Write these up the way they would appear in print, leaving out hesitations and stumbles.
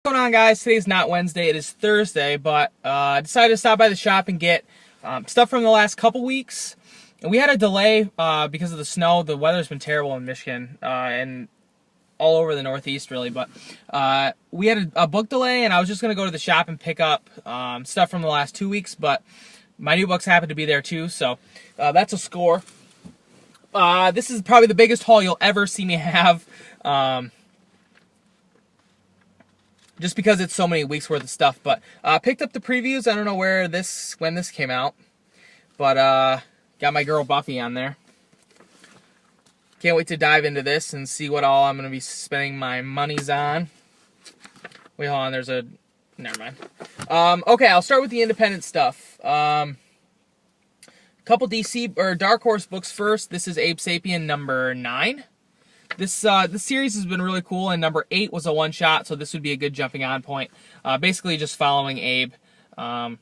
What's going on, guys? Today's not Wednesday, it is Thursday, but I decided to stop by the shop and get stuff from the last couple weeks. And we had a delay because of the snow. The weather's been terrible in Michigan and all over the Northeast, really. But we had a book delay, and I was just going to go to the shop and pick up stuff from the last 2 weeks, but my new books happened to be there too, so that's a score. This is probably the biggest haul you'll ever see me have. Just because it's so many weeks worth of stuff. But picked up the previews. I don't know when this came out, but got my girl Buffy on there. Can't wait to dive into this and see what all I'm going to be spending my monies on. Wait, hold on. Never mind. Okay, I'll start with the independent stuff. Couple DC or Dark Horse books first. This is Abe Sapien number 9. This series has been really cool, and number 8 was a one-shot, so this would be a good jumping on point. Basically just following Abe. As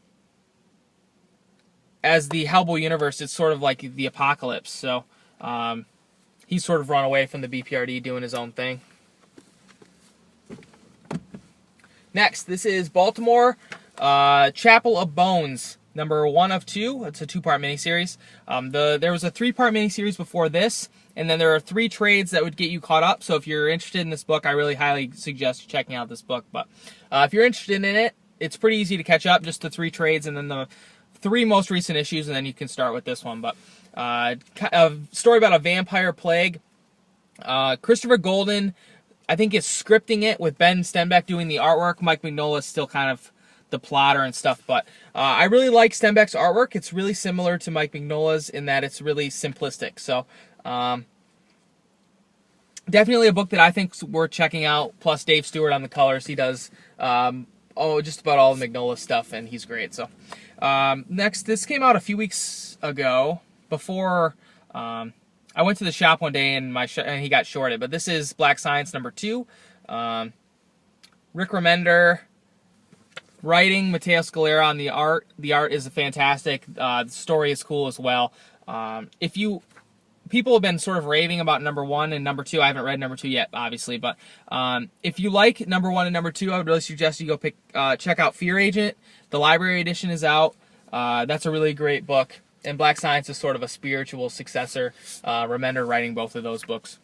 the Hellboy universe, it's sort of like the apocalypse, so he's sort of run away from the BPRD doing his own thing. Next, this is Baltimore Chapel of Bones, number 1 of 2. It's a 2-part miniseries. There was a 3-part miniseries before this, and then there are 3 trades that would get you caught up. So if you're interested in this book, I really highly suggest checking out this book. But if you're interested in it, it's pretty easy to catch up. Just the 3 trades and then the 3 most recent issues, and then you can start with this one. But a story about a vampire plague. Christopher Golden, I think, is scripting it with Ben Stenbeck doing the artwork. Mike Mignola is still kind of the plotter and stuff, but I really like Stenbeck's artwork. It's really similar to Mike Mignola's in that it's really simplistic. So definitely a book that I think's worth checking out. Plus Dave Stewart on the colors. He does just about all the Mignola stuff, and he's great. So next, this came out a few weeks ago before I went to the shop one day and and he got shorted. But this is Black Science number 2. Rick Remender writing, Matteo Scalera on the art. The art is fantastic. The story is cool as well. People have been sort of raving about number 1 and number 2. I haven't read number 2 yet, obviously, but if you like number 1 and number 2, I would really suggest you go check out Fear Agent. The library edition is out. That's a really great book, and Black Science is sort of a spiritual successor. Remender writing both of those books.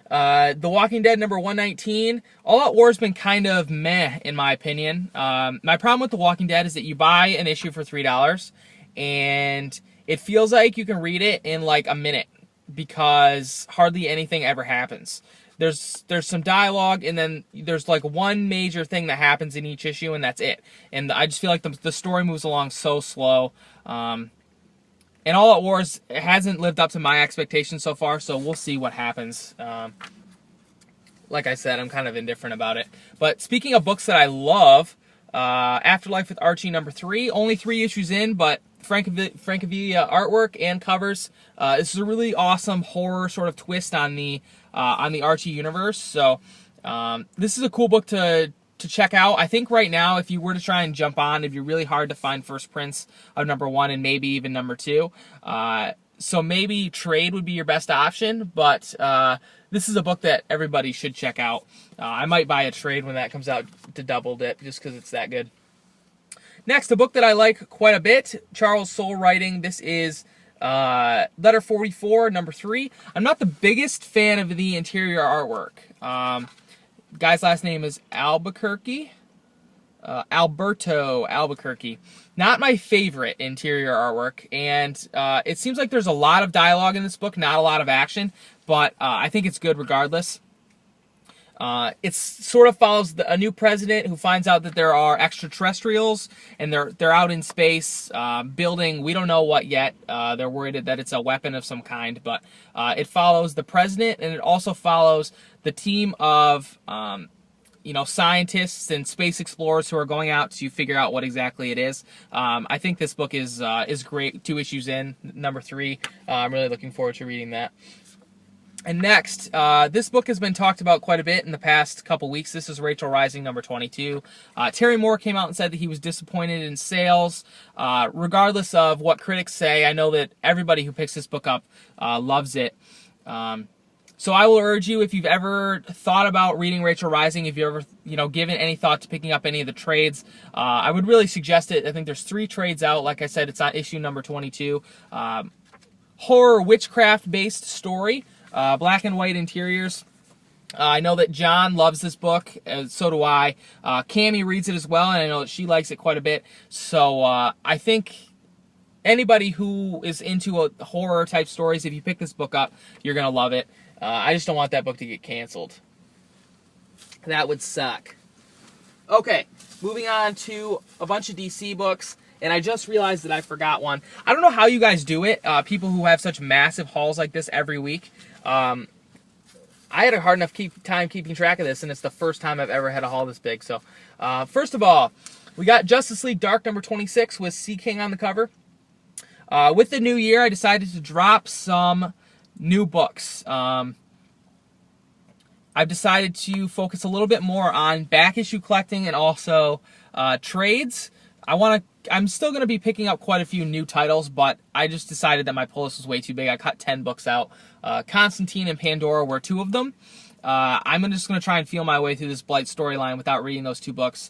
The Walking Dead number 119. All Out War's been kind of meh, in my opinion. My problem with The Walking Dead is that you buy an issue for $3, and it feels like you can read it in like a minute because hardly anything ever happens. There's some dialogue, and then there's like one major thing that happens in each issue, and that's it. And I just feel like the story moves along so slow. And All Out War hasn't lived up to my expectations so far, so we'll see what happens. Like I said, I'm kind of indifferent about it. But speaking of books that I love, Afterlife with Archie number 3. Only 3 issues in, but Francavilla artwork and covers. This is a really awesome horror sort of twist on the Archie universe. So this is a cool book to check out. I think right now, if you were to try and jump on, it'd be really hard to find first prints of number 1 and maybe even number 2. So maybe trade would be your best option, but this is a book that everybody should check out. I might buy a trade when that comes out to double dip just because it's that good. Next, a book that I like quite a bit, Charles Soule writing. This is Letter 44, number 3. I'm not the biggest fan of the interior artwork. Guy's last name is Albuquerque. Alberto Albuquerque. Not my favorite interior artwork, and it seems like there's a lot of dialogue in this book, not a lot of action, but I think it's good regardless. It sort of follows a new president who finds out that there are extraterrestrials, and they're out in space building, we don't know what yet. They're worried that it's a weapon of some kind, but it follows the president, and it also follows the team of scientists and space explorers who are going out to figure out what exactly it is. I think this book is great. 2 issues in, number 3. I'm really looking forward to reading that. And next, this book has been talked about quite a bit in the past couple weeks. This is Rachel Rising, number 22. Terry Moore came out and said that he was disappointed in sales. Regardless of what critics say, I know that everybody who picks this book up loves it. So I will urge you, if you've ever thought about reading Rachel Rising, if you've ever, given any thought to picking up any of the trades, I would really suggest it. I think there's 3 trades out. Like I said, it's on issue number 22. Horror witchcraft-based story, black and white interiors. I know that John loves this book, so do I. Cammie reads it as well, and I know that she likes it quite a bit. So I think anybody who is into horror-type stories, if you pick this book up, you're going to love it. I just don't want that book to get canceled. That would suck. Okay, moving on to a bunch of DC books, and I just realized that I forgot one. I don't know how you guys do it, people who have such massive hauls like this every week. I had a hard enough time keeping track of this, and it's the first time I've ever had a haul this big. So, first of all, we got Justice League Dark number 26 with Sea King on the cover. With the new year, I decided to drop some new books. I've decided to focus a little bit more on back issue collecting and also trades. I'm still going to be picking up quite a few new titles, but I just decided that my pull list was way too big. I cut 10 books out. Constantine and Pandora were 2 of them. I'm just going to try and feel my way through this Blight storyline without reading those 2 books.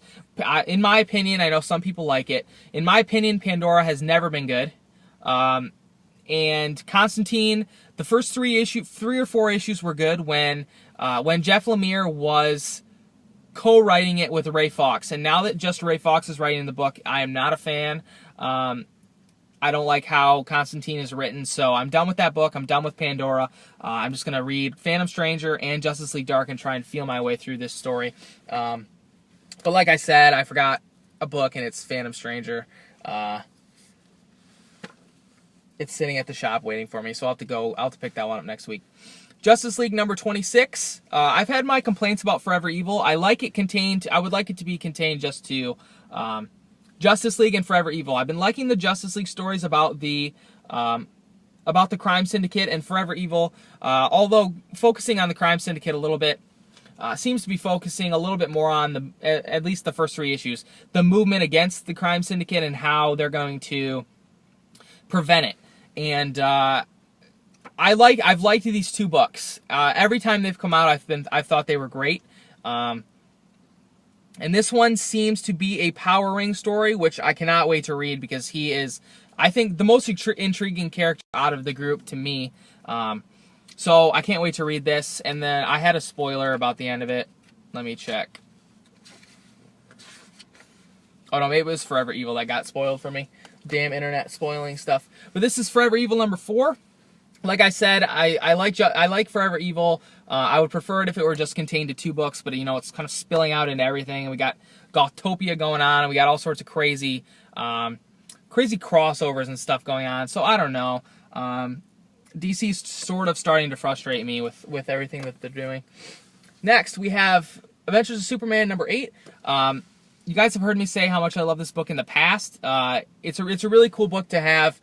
In my opinion, I know some people like it. In my opinion, Pandora has never been good. And Constantine, the first 3 or 4 issues were good when Jeff Lemire was co-writing it with Ray Fawkes. And now that just Ray Fawkes is writing the book, I am not a fan. I don't like how Constantine is written, so I'm done with that book. I'm done with Pandora. I'm just going to read Phantom Stranger and Justice League Dark and try and feel my way through this story. But like I said, I forgot a book, and it's Phantom Stranger. It's sitting at the shop waiting for me, so I'll have to pick that one up next week. Justice League number 26. I've had my complaints about Forever Evil. I would like it to be contained just to Justice League and Forever Evil. I've been liking the Justice League stories about the Crime Syndicate, and Forever Evil, although focusing on the Crime Syndicate a little bit, seems to be focusing a little bit more on at least the first 3 issues, the movement against the Crime Syndicate and how they're going to prevent it. And I've liked these 2 books. Every time they've come out, I've thought they were great. And this one seems to be a Power Ring story, which I cannot wait to read because he is, I think, the most intriguing character out of the group to me. So I can't wait to read this. And then I had a spoiler about the end of it. Let me check. Oh no, maybe it was Forever Evil that got spoiled for me. Damn internet spoiling stuff. But this is Forever Evil number 4. Like I said, I like Forever Evil. I would prefer it if it were just contained to 2 books, but it's kind of spilling out into everything. And we got Gothtopia going on, and we got all sorts of crazy crossovers and stuff going on. So I don't know. DC's sort of starting to frustrate me with everything that they're doing. Next, we have Adventures of Superman number 8. You guys have heard me say how much I love this book in the past. It's a really cool book to have.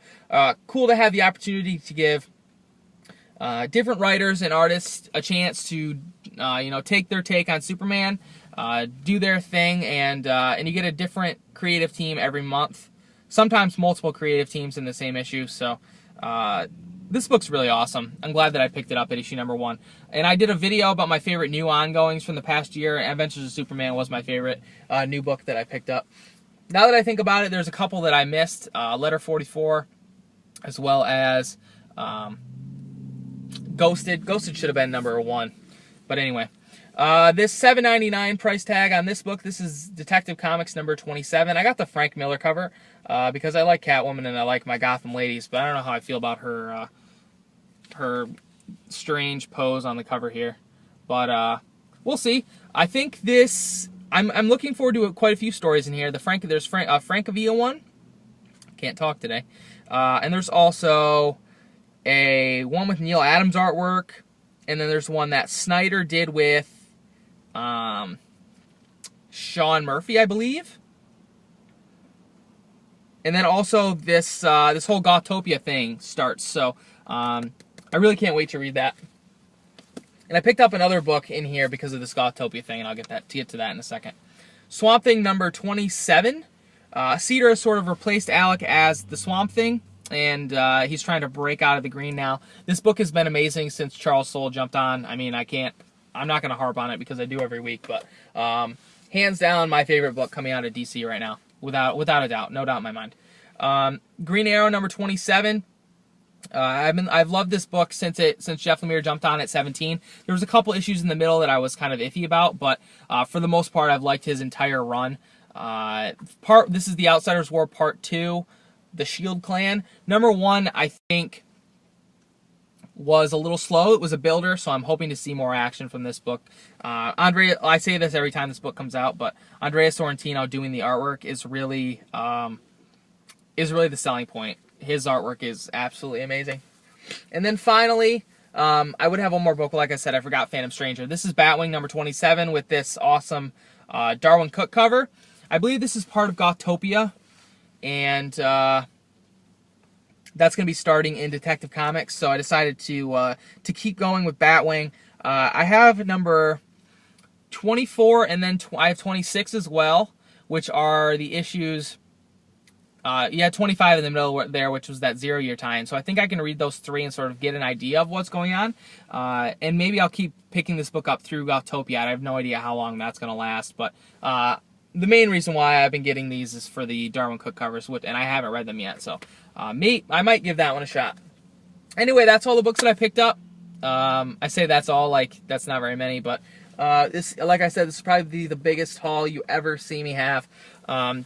Cool to have the opportunity to give different writers and artists a chance to take their take on Superman, do their thing, and you get a different creative team every month. Sometimes multiple creative teams in the same issue. So this book's really awesome. I'm glad that I picked it up at issue number 1. And I did a video about my favorite new ongoings from the past year. Adventures of Superman was my favorite new book that I picked up. Now that I think about it, there's a couple that I missed. Letter 44, as well as Ghosted. Ghosted should have been number 1. But anyway, this $7.99 price tag on this book. This is Detective Comics number 27. I got the Frank Miller cover because I like Catwoman and I like my Gotham ladies, but I don't know how I feel about her strange pose on the cover here. But we'll see. I think this. I'm looking forward to quite a few stories in here. There's Francavilla one. Can't talk today. And there's also one with Neil Adams artwork, and then there's one that Snyder did with Sean Murphy, I believe. And then also this whole Gothtopia thing starts. So I really can't wait to read that. And I picked up another book in here because of this Gothtopia thing, and I'll get to that in a second. Swamp Thing number 27. Cedar has sort of replaced Alec as the Swamp Thing. and he's trying to break out of the green now. This book has been amazing since Charles Soule jumped on. I mean, I'm not going to harp on it because I do every week, but hands down, my favorite book coming out of DC right now, without a doubt, no doubt in my mind. Green Arrow number 27. I've loved this book since Jeff Lemire jumped on at 17. There was a couple issues in the middle that I was kind of iffy about, but for the most part, I've liked his entire run. This is the Outsiders War Part 2, the Shield Clan. Number 1, I think, was a little slow. It was a builder, so I'm hoping to see more action from this book. I say this every time this book comes out, but Andrea Sorrentino doing the artwork is really the selling point. His artwork is absolutely amazing. And then finally, I would have one more book. Like I said, I forgot Phantom Stranger. This is Batwing number 27 with this awesome Darwin Cook cover. I believe this is part of Gothtopia, and that's going to be starting in Detective Comics, so I decided to keep going with Batwing. I have number 24, and then I have 26 as well, which are the issues. 25 in the middle there, which was that 0-year tie-in. So I think I can read those 3 and sort of get an idea of what's going on. And maybe I'll keep picking this book up through Gothtopia. I have no idea how long that's going to last, but the main reason why I've been getting these is for the Darwin Cook covers, and I haven't read them yet, so I might give that one a shot. Anyway, that's all the books that I picked up. I say that's all, like, that's not very many, but like I said, this is probably the biggest haul you ever see me have,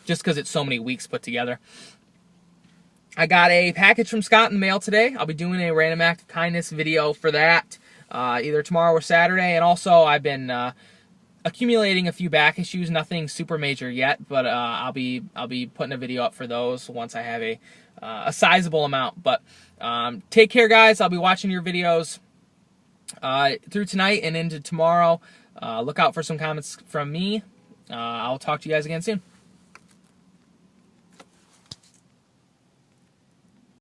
just because it's so many weeks put together. I got a package from Scott in the mail today. I'll be doing a random act of kindness video for that, either tomorrow or Saturday, and also I've been accumulating a few back issues, nothing super major yet, but I'll be putting a video up for those once I have a sizable amount. But take care, guys. I'll be watching your videos through tonight and into tomorrow. Look out for some comments from me. I'll talk to you guys again soon.